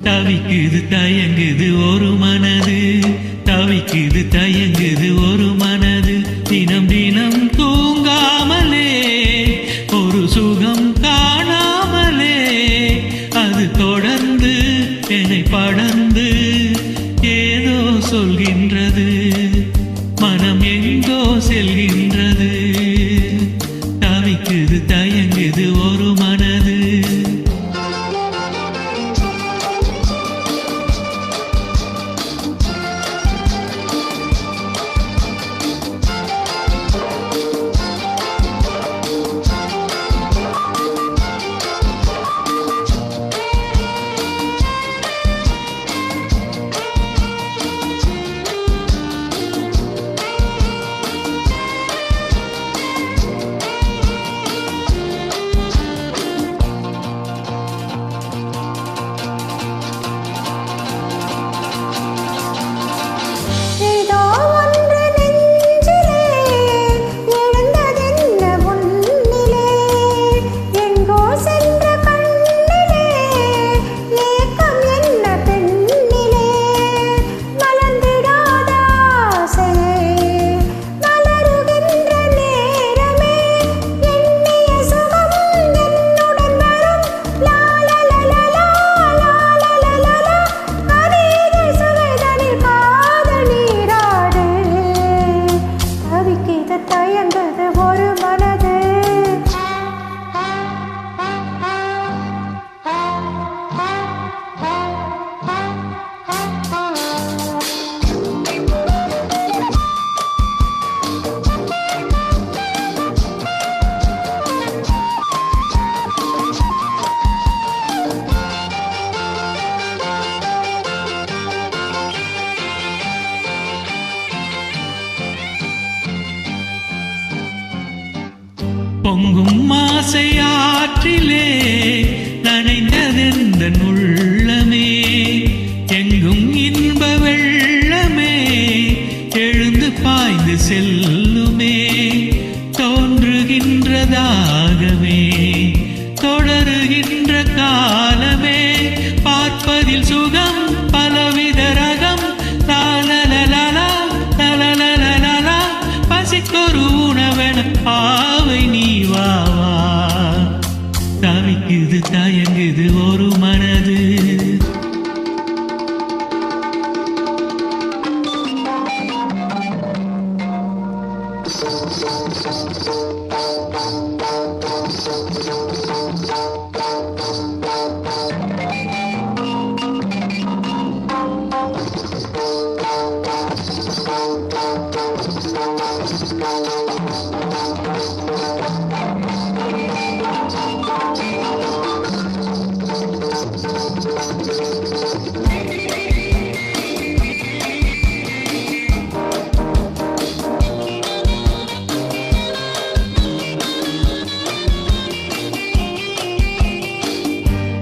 தவிக்குது தயங்குது ஒரு மனது, தவிக்குது தயங்குது ஒரு மனது, தினம் தினம் தூங்காமலே ஒரு சுகம் காணாமலே அது தொடர்ந்து என்னை படர்ந்து ஏதோ சொல்கின்றது, மனம் எங்கோ செல்கின்றது. தவிக்குது தயங்குது ஒரு மனது. பொங்கும் ஆசை ஆற்றிலே நனைந்ததெந்தன் உள்ளமே, எங்கும் இன்ப வெள்ளமே எழுந்து பாய்ந்து செல்லுமே, தோன்றுகின்றதாகவே தொடருகின்ற காலமே, பார்ப்பதில் சுகம் பலவித ரகம், லாலலலலா லலலலலா, பசிக்கொரு உணவென ஆவை நீ வா வா. தவிக்குது தயங்குது ஒரு மனது.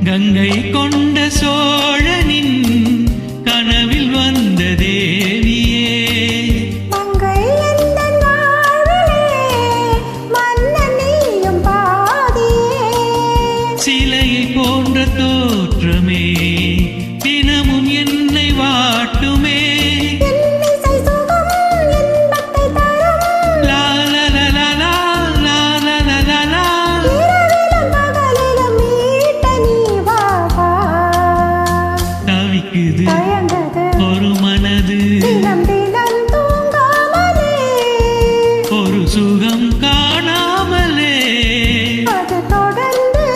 கங்கை கொண்ட சோழனின் கனவில் வந்த தேவியே, மங்கை எந்தன் வாழ்விலே மன்னன் நீயும் பாதியே, சிலையை போன்ற தோற்றமே தினமும் என்னை வாட்டுமே, இன்னிசை சுகம் இன்பத்தை தரும், லாலலலலா லாலலலலா, இரவிலும் பகலிலும் மீட்ட நீ வா வா. தவிக்குது தயங்குது ஒரு மனது, தினம் தினம் தூங்காமலே ஒரு சுகம் காணாமலே அது தொடர்ந்து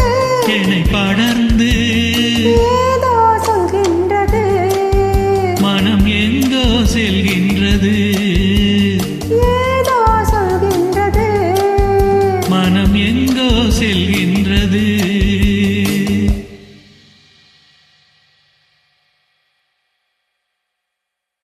என்னை படர்ந்து ஏதோ சொல்கின்றது, மனம் எங்கோ செல்கின்றது, ஏதோ சொல்கின்றது, மனம் எங்கோ செல்கின்றது.